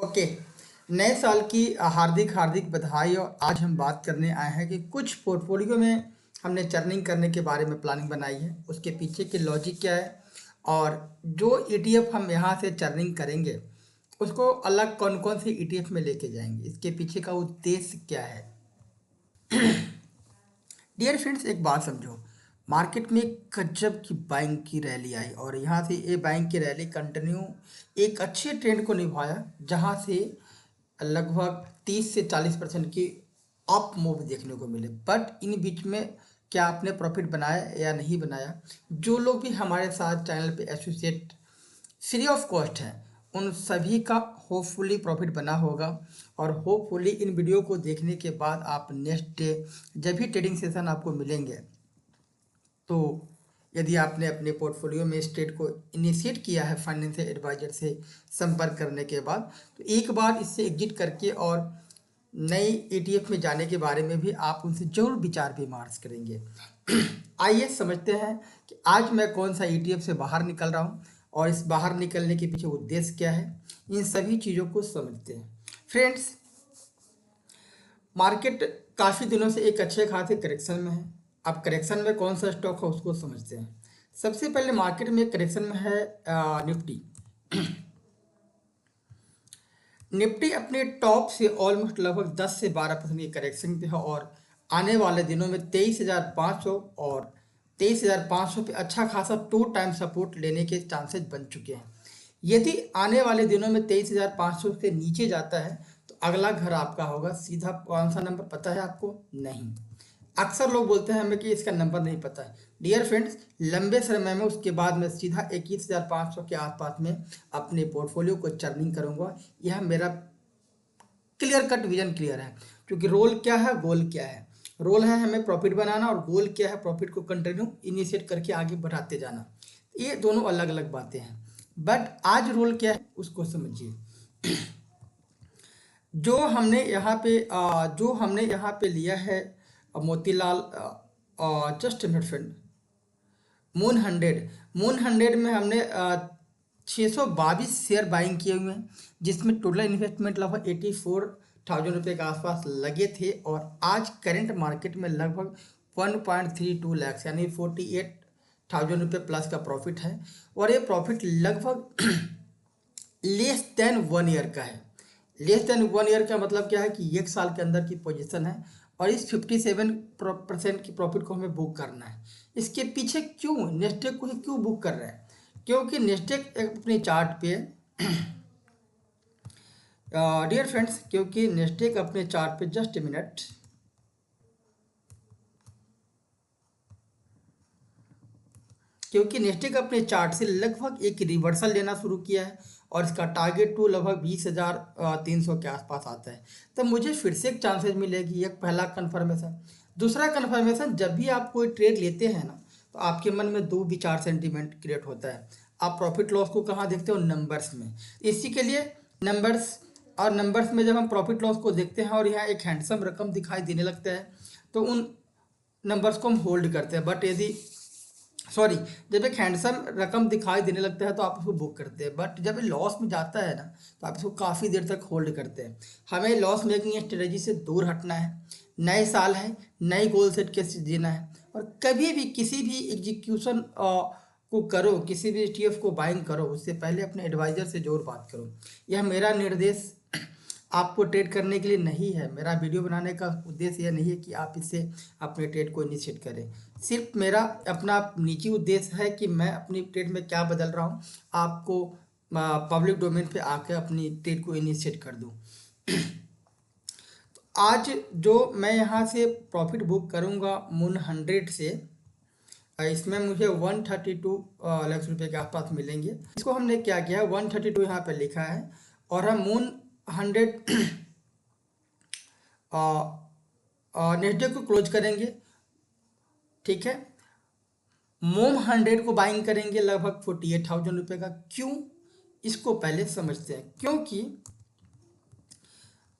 Okay. नए साल की हार्दिक हार्दिक बधाई। और आज हम बात करने आए हैं कि कुछ पोर्टफोलियो में हमने चर्निंग करने के बारे में प्लानिंग बनाई है, उसके पीछे की लॉजिक क्या है और जो ईटीएफ हम यहाँ से चर्निंग करेंगे उसको अलग कौन कौन से ईटीएफ में लेके जाएंगे, इसके पीछे का उद्देश्य क्या है। डियर फ्रेंड्स, एक बात समझो, मार्केट में गजब की बाइंग की रैली आई और यहाँ से ये बाइंग की रैली कंटिन्यू एक अच्छे ट्रेंड को निभाया, जहाँ से लगभग 30 से 40% की अप मूव देखने को मिले। बट इन बीच में क्या आपने प्रॉफिट बनाया या नहीं बनाया, जो लोग भी हमारे साथ चैनल पे एसोसिएट फ्री ऑफ कॉस्ट है उन सभी का होपफुली प्रॉफिट बना होगा। और होपफुली इन वीडियो को देखने के बाद आप नेक्स्ट डे जब भी ट्रेडिंग सेशन आपको मिलेंगे, तो यदि आपने अपने पोर्टफोलियो में इस ट्रेड को इनिशिएट किया है फाइनेंशियल एडवाइजर से संपर्क करने के बाद, तो एक बार इससे एग्जिट करके और नई ईटीएफ में जाने के बारे में भी आप उनसे जरूर विचार विमर्श करेंगे। आइए समझते हैं कि आज मैं कौन सा ईटीएफ से बाहर निकल रहा हूँ और इस बाहर निकलने के पीछे उद्देश्य क्या है, इन सभी चीज़ों को समझते हैं। फ्रेंड्स, मार्केट काफ़ी दिनों से एक अच्छे खासे करेक्शन में है। अब करेक्शन में कौन सा स्टॉक है उसको समझते हैं। सबसे पहले मार्केट में करेक्शन में है निफ्टी। निफ्टी अपने टॉप से ऑलमोस्ट लगभग 10 से 12% की करेक्शन पे है और आने वाले दिनों में 23,500 और 23,500 पे अच्छा खासा 2 टाइम सपोर्ट लेने के चांसेस बन चुके हैं। यदि आने वाले दिनों में 23,500 से नीचे जाता है तो अगला घर आपका होगा सीधा कौन सा नंबर पता है आपको? नहीं। अक्सर लोग बोलते हैं हमें कि इसका नंबर नहीं पता है। डियर फ्रेंड्स, लंबे समय में उसके बाद मैं सीधा 21,500 के आसपास में अपने पोर्टफोलियो को चर्निंग करूंगा। यह मेरा क्लियर कट विजन क्लियर है, क्योंकि रोल क्या है, गोल क्या है। रोल है हमें प्रॉफिट बनाना और गोल क्या है, प्रॉफिट को कंटिन्यू इनिशिएट करके आगे बढ़ाते जाना। ये दोनों अलग अलग बातें हैं। बट आज रोल क्या है उसको समझिए। जो हमने यहाँ पे लिया है Motilal, just minute friend, moon 100 में हमने 622 शेयर बाइंग किए हुए हैं, जिसमें टोटल इन्वेस्टमेंट लगभग 84,000 रुपये के आसपास लगे थे और आज करंट मार्केट में लगभग 1.32 लाख यानी 48,000 रुपये प्लस का प्रॉफिट है। और ये प्रॉफिट लगभग लेस देन 1 ईयर का है। लेस देन 1 ईयर का मतलब क्या है कि 1 साल के अंदर की पोजीशन है और इस 57% की प्रॉफिट को हमें बुक करना है। इसके पीछे क्यों नेस्टेक को ही क्यों बुक कर रहे हैं? क्योंकि नेस्टेक अपने चार्ट पे डियर फ्रेंड्स, क्योंकि नेस्टेक अपने चार्ट पे, जस्ट ए मिनट, क्योंकि नेस्टेक अपने चार्ट से लगभग एक रिवर्सल लेना शुरू किया है और इसका टारगेट टू लगभग 20,300 के आसपास आता है। तो मुझे फिर से एक चांसेस मिलेगी। एक पहला कन्फर्मेशन। दूसरा कन्फर्मेशन, जब भी आप कोई ट्रेड लेते हैं ना, तो आपके मन में दो विचार सेंटीमेंट क्रिएट होता है। आप प्रॉफिट लॉस को कहाँ देखते हो? नंबर्स में। इसी के लिए नंबर्स, और नंबर्स में जब हम प्रॉफिट लॉस को देखते हैं और यहाँ एक हैंडसम रकम दिखाई देने लगता है तो उन नंबर्स को हम होल्ड करते हैं। बट यदि सॉरी, जब एक हैंडसम रकम दिखाई देने लगता है तो आप उसको बुक करते हैं। बट जब ये लॉस में जाता है ना, तो आप इसको काफ़ी देर तक होल्ड करते हैं। हमें लॉस मेकिंग स्ट्रेटजी से दूर हटना है। नए साल है, नई गोल सेट के जीना है। और कभी भी किसी भी एग्जीक्यूशन को करो, किसी भी ETF को बाइंग करो, उससे पहले अपने एडवाइजर से जरूर बात करो। यह मेरा निर्देश आपको ट्रेड करने के लिए नहीं है। मेरा वीडियो बनाने का उद्देश्य यह नहीं है कि आप इससे अपने ट्रेड को इनिशिएट करें। सिर्फ मेरा अपना निजी उद्देश्य है कि मैं अपनी ट्रेड में क्या बदल रहा हूँ, आपको पब्लिक डोमेन पे आकर अपनी ट्रेड को इनिशिएट कर दूँ। तो आज जो मैं यहाँ से प्रॉफिट बुक करूँगा मून 100 से, इसमें मुझे 132 लाख रुपए के आसपास मिलेंगे। इसको हमने क्या किया है, 132 यहाँ पे लिखा है और हम मून 100 नेस्डेक को क्लोज करेंगे। ठीक है, मोम 100 को बाइंग करेंगे लगभग 48,000 रुपये का। क्यों, इसको पहले समझते हैं। क्योंकि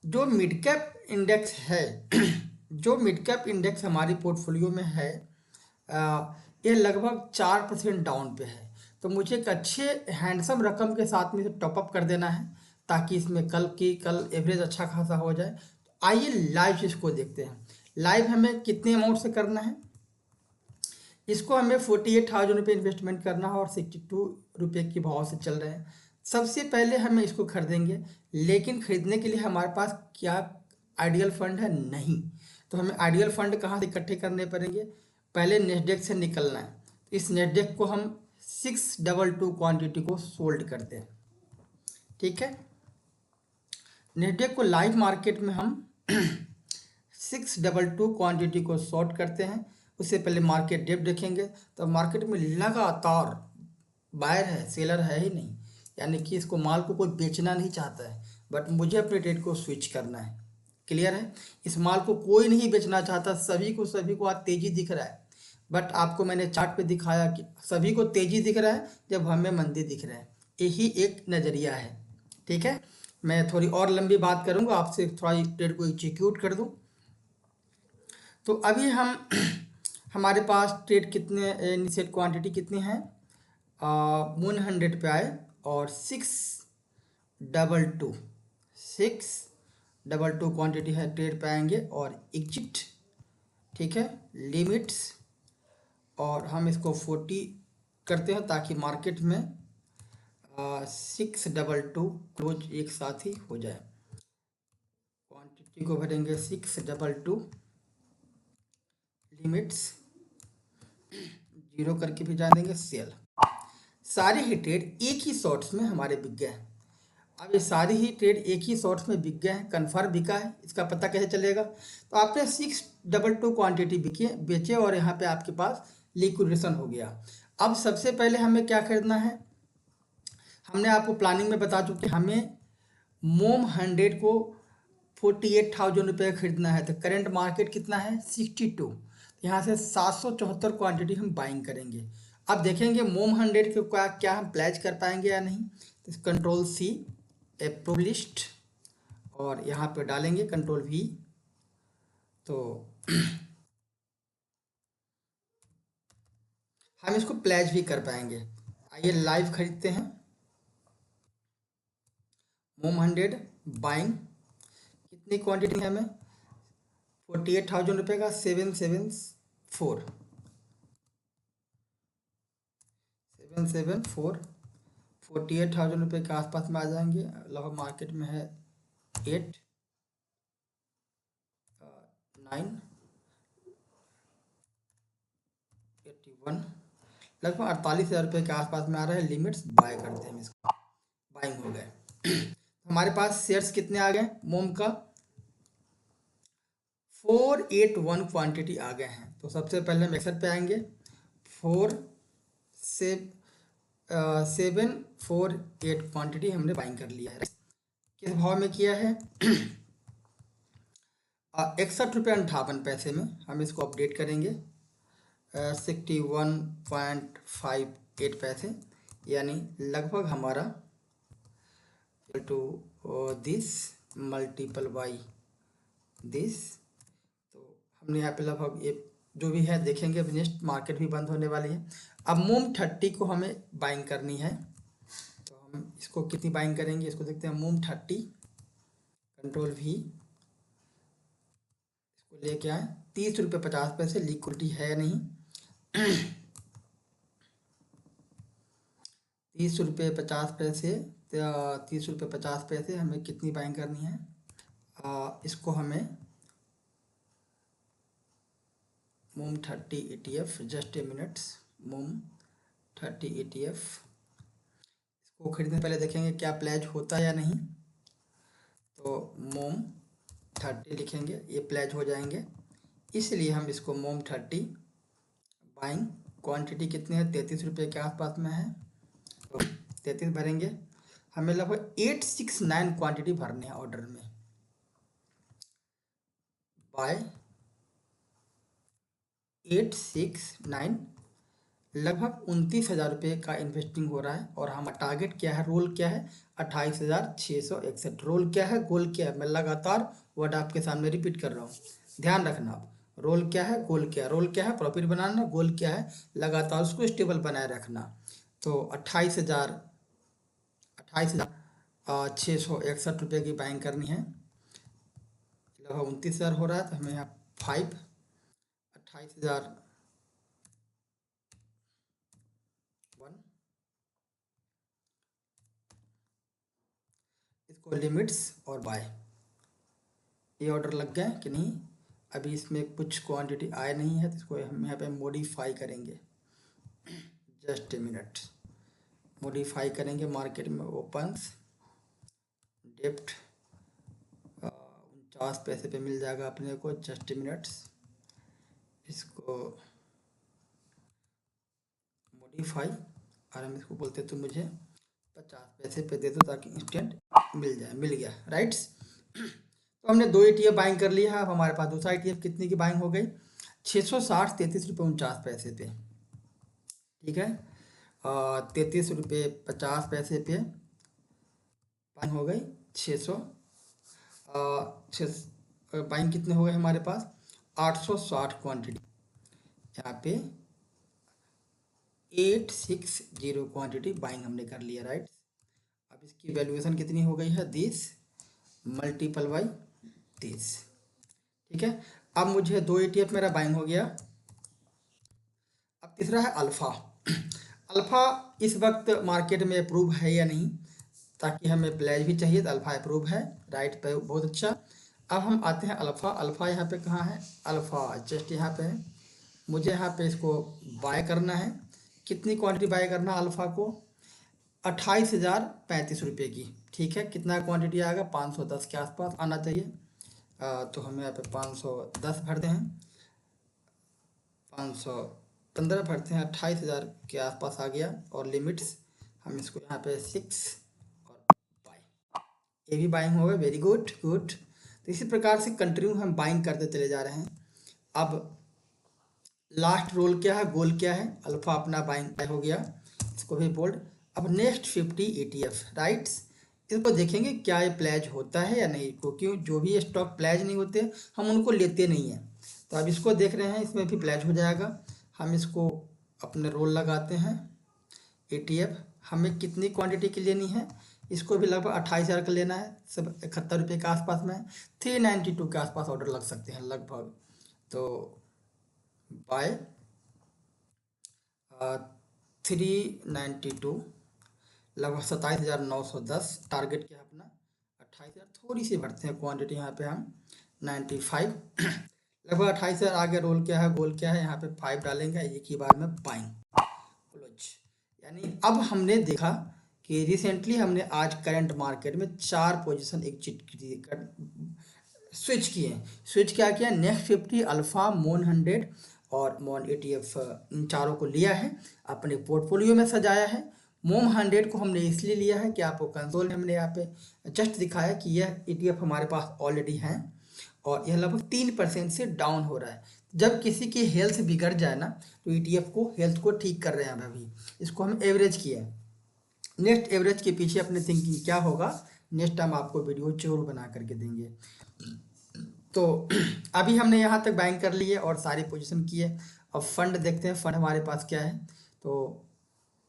जो मिड कैप इंडेक्स है जो मिड कैप इंडेक्स हमारी पोर्टफोलियो में है, ये लगभग 4% डाउन पे है। तो मुझे एक अच्छे हैंडसम रकम के साथ में टॉपअप कर देना है। ताकि इसमें कल एवरेज अच्छा खासा हो जाए। तो आइए लाइव इसको देखते हैं। लाइव हमें कितने अमाउंट से करना है, इसको हमें 48,000 रुपये इन्वेस्टमेंट करना है और 62 रुपये के भाव से चल रहे हैं। सबसे पहले हमें इसको खरीदेंगे, लेकिन खरीदने के लिए हमारे पास क्या आइडियल फंड है? नहीं। तो हमें आइडियल फंड कहाँ से इकट्ठे करने पड़ेंगे? पहले नेस्डेक से निकलना है। तो इस नेस्डेक को हम 622 क्वांटिटी को सोल्ड करते हैं, ठीक है। नेस्डेक को लाइव मार्केट में हम 622 क्वांटिटी को शॉर्ट करते हैं। उससे पहले मार्केट डेप्थ देखेंगे तो मार्केट में लगातार बायर है, सेलर है ही नहीं, यानी कि इसको माल को कोई बेचना नहीं चाहता है, बट मुझे अपने ट्रेड को स्विच करना है। क्लियर है? इस माल को कोई नहीं बेचना चाहता, सभी को आज तेजी दिख रहा है, बट आपको मैंने चार्ट पे दिखाया कि सभी को तेजी दिख रहा है जब हमें मंदी दिख रहा है। यही एक नज़रिया है, ठीक है। मैं थोड़ी और लंबी बात करूंगा, आपसे थोड़ा ट्रेड को एग्जीक्यूट कर दूं। तो अभी हम हमारे पास ट्रेड कितने इनिशियल क्वांटिटी कितनी है, 100 पे आए और 622 क्वांटिटी है, ट्रेड पे आएंगे और एग्जिट, ठीक है, लिमिट्स, और हम इसको 40 करते हैं ताकि मार्केट में 622 क्लोज एक साथ ही हो जाए। क्वांटिटी को भरेंगे 622, लिमिट्स 0 करके भी जान देंगे, सेल। सारे ही ट्रेड एक ही शॉर्ट्स में हमारे बिक गए हैं। अब ये सारे ही ट्रेड एक ही शॉर्ट्स में बिक गए हैं, कन्फर्म बिका है, इसका पता कैसे चलेगा? तो आपने 622 क्वांटिटी बेचे और यहाँ पे आपके पास लिक्विडेशन हो गया। अब सबसे पहले हमें क्या खरीदना है? हमने आपको प्लानिंग में बता चुके, हमें मोम 100 को 48,000 रुपये खरीदना है। तो करेंट मार्केट कितना है? 62। यहाँ से 774 क्वांटिटी हम बाइंग करेंगे। अब देखेंगे मोम 100 को क्या हम प्लेज कर पाएंगे या नहीं। तो कंट्रोल सी, अप्रूव लिस्ट, और यहाँ पे डालेंगे कंट्रोल वी। तो हम इसको प्लेज भी कर पाएंगे। आइए लाइव खरीदते हैं मोम 100 बाइंग। कितनी क्वांटिटी है हमें? 48,000 रुपये का 774 48,000 रुपये के आसपास में आ जाएंगे। लगभग मार्केट में है 8 9 81, लगभग 48,000 रुपये के आसपास में आ रहा है। लिमिट्स बाय करते हैं हम इसको, बाइंग हो गए। हमारे पास शेयर्स कितने आ गए मोम का? 481 क्वांटिटी आ गए हैं। तो सबसे पहले हम एक्सेल पे आएंगे, 748 क्वांटिटी हमने बाइंग कर लिया है। किस भाव में किया है? 61.58 में हम इसको अपडेट करेंगे, 61.58 पैसे, यानी लगभग हमारा to this multiple by this. तो हमने यहाँ पे लगभग ये जो भी है देखेंगे, अब नेक्स्ट मार्केट भी बंद होने वाली है। अब मोम 30 को हमें बाइंग करनी है। तो हम इसको कितनी बाइंग करेंगे, इसको देखते हैं। मोम 30, कंट्रोल वी, इसको लेके आए, 30 रुपये 50 पैसे, लिक्विडिटी है नहीं। 30 रुपये 50 पैसे, 30 रुपये 50 पैसे हमें कितनी बाइंग करनी है? इसको हमें मोम 30 ETF, जस्ट ए मिनट्स, मोम 30 ETF, इसको खरीदने पहले देखेंगे क्या प्लेज होता है या नहीं। तो मोम 30 लिखेंगे, ये प्लेज हो जाएंगे, इसलिए हम इसको मोम 30 बाइंग। क्वांटिटी कितनी है? 33 रुपये के आसपास में है, तो 33 भरेंगे। हमें लगभग 869 क्वांटिटी भरने हैं ऑर्डर में, बाय 869, लगभग 29,000 रुपये का इन्वेस्टिंग हो रहा है। और हमारा टारगेट क्या है, रोल क्या है? 28,661। रोल क्या है, गोल क्या है? मैं लगातार वर्ड आपके सामने रिपीट कर रहा हूँ, ध्यान रखना आप। रोल क्या है, गोल क्या है? रोल क्या है? प्रॉफिट बनाना। गोल क्या है? लगातार उसको स्टेबल बनाए रखना। तो 28,000 661 रुपये की बाइंग करनी है। लगभग 29,000 हो रहा है, तो हमें यहाँ 28,001 इसको लिमिट्स और बाय। ये ऑर्डर लग गया कि नहीं? अभी इसमें कुछ क्वांटिटी आए नहीं है, तो इसको हम यहाँ पे मॉडिफाई करेंगे। जस्ट ए मिनट, मॉडिफाई करेंगे। मार्केट में ओपन्स डेप्ट 49 पैसे पे मिल जाएगा अपने को। जस्ट ए मिनट्स, इसको मॉडिफाई, और हम इसको बोलते तो मुझे 50 पैसे पे दे दो ताकि इंस्टेंट मिल जाए। मिल गया, राइट्स। तो हमने 2 ETF बाइंग कर लिया है। अब हमारे पास दूसरा ETF कितने की बाइंग हो गई? 660 33 रुपये 49 पैसे पे। ठीक है, 33 रुपये 50 पैसे पे बाइंग हो गई। 600 बाइंग कितने हो गए हमारे पास? 860 क्वांटिटी। यहाँ पे 860 क्वांटिटी बाइंग हमने कर लिया, राइट। अब इसकी वैल्यूएशन कितनी हो गई है? 10 मल्टीपल बाई 30। ठीक है, अब मुझे 2 ETF मेरा बाइंग हो गया। अब तीसरा है अल्फ़ा। अल्फ़ा इस वक्त मार्केट में अप्रूव है या नहीं, ताकि हमें प्लेज भी चाहिए, तो अल्फ़ा अप्रूव है, राइट पे, बहुत अच्छा। अब हम आते हैं अल्फ़ा। अल्फ़ा यहाँ पे कहाँ है? अल्फ़ा जस्ट यहाँ पे है। मुझे यहाँ पे इसको बाय करना है। कितनी क्वांटिटी बाय करना है अल्फ़ा को? 28,035 रुपये की। ठीक है, कितना क्वांटिटी आएगा? 510 के आसपास आना चाहिए। तो हम यहाँ पे 510 भरते हैं, 515 भरते हैं, 28,000 के आसपास आ गया। और लिमिट्स हम इसको यहाँ पे 6 और बाय, ये भी बाइंग हो गया। Very good, good. तो इसी प्रकार से कंटिन्यू हम बाइंग करते चले जा रहे हैं। अब लास्ट रोल क्या है, गोल क्या है? अल्फ़ा अपना बाइंग हो गया, इसको भी बोल्ड। अब नेक्स्ट 50 ETF, राइट्स, इसको देखेंगे क्या ये प्लेज होता है या नहीं, क्योंकि जो भी स्टॉक प्लेज नहीं होते हम उनको लेते नहीं हैं। तो अब इसको देख रहे हैं, इसमें भी प्लेज हो जाएगा। हम इसको अपने रोल लगाते हैं। ETF हमें कितनी क्वांटिटी की लेनी है? इसको भी लगभग 28,000 का लेना है, सब 71 रुपये के आसपास में। 392 के आसपास ऑर्डर लग सकते हैं लगभग। तो बाय 392, लगभग 27,910। टारगेट क्या है अपना? 28,000। थोड़ी सी भरते हैं क्वांटिटी यहाँ पे हम 95। लगभग 28,000 आगे। रोल क्या है, गोल क्या है? यहाँ पे 5 डालेंगे, एक ही बार में बाइंग क्लोज। यानी अब हमने देखा कि रिसेंटली हमने आज करंट मार्केट में 4 पोजीशन एग्जिट कर स्विच किए। स्विच क्या किया? नेक्स्ट 50, अल्फ़ा, मोन 100 और मोन ETF, इन चारों को लिया है, अपने पोर्टफोलियो में सजाया है। मोम 100 को हमने इसलिए लिया है कि आपको कंसोल में हमने यहाँ पे जस्ट दिखाया कि यह ETF हमारे पास ऑलरेडी है और यह लगभग 3% से डाउन हो रहा है। जब किसी की हेल्थ बिगड़ जाए ना, तो ETF को हेल्थ को ठीक कर रहे हैं अभी। इसको हम एवरेज किए हैं। नेक्स्ट एवरेज के पीछे अपने थिंकिंग क्या होगा, नेक्स्ट टाइम आपको वीडियो जरूर बना करके देंगे। तो अभी हमने यहाँ तक बाइंग कर लिए और सारी पोजीशन की है। अब फंड देखते हैं, फंड हमारे पास क्या है। तो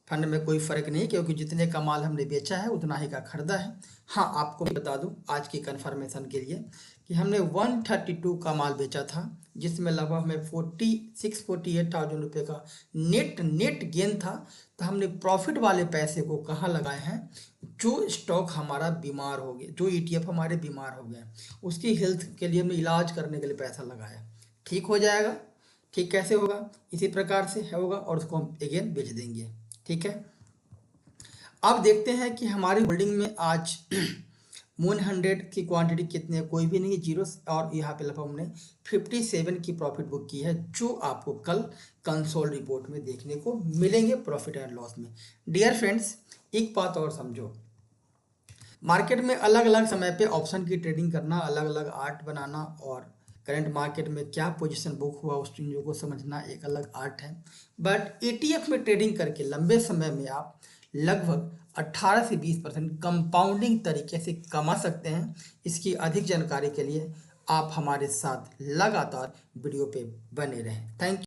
फंड में कोई फ़र्क नहीं, क्योंकि जितने का माल हमने बेचा है उतना ही का खरीदा है। हाँ, आपको बता दूं आज की कन्फर्मेशन के लिए कि हमने 132 का माल बेचा था, जिसमें लगभग हमें 48,000 रुपये का नेट गेन था। तो हमने प्रॉफिट वाले पैसे को कहाँ लगाए हैं? जो स्टॉक हमारा बीमार हो गया, जो ETF हमारे बीमार हो गए, उसकी हेल्थ के लिए हमने इलाज करने के लिए पैसा लगाया। ठीक हो जाएगा। ठीक कैसे होगा? इसी प्रकार से होगा और उसको हम अगेन बेच देंगे। ठीक है, अब देखते हैं कि हमारी होल्डिंग में आज मोन 100 की क्वांटिटी कितनी है? कोई भी नहीं, जीरो। और यहाँ पे लगभग हमने 57 की प्रॉफिट बुक की है, जो आपको कल कंसोल रिपोर्ट में देखने को मिलेंगे प्रॉफिट एंड लॉस में। डियर फ्रेंड्स, एक बात और समझो, मार्केट में अलग अलग समय पे ऑप्शन की ट्रेडिंग करना, अलग अलग आर्ट बनाना और करंट मार्केट में क्या पोजीशन बुक हुआ उस चीज़ों को समझना एक अलग आर्ट है। बट ETF में ट्रेडिंग करके लंबे समय में आप लगभग 18 से 20% कंपाउंडिंग तरीके से कमा सकते हैं। इसकी अधिक जानकारी के लिए आप हमारे साथ लगातार वीडियो पे बने रहें। Thank you.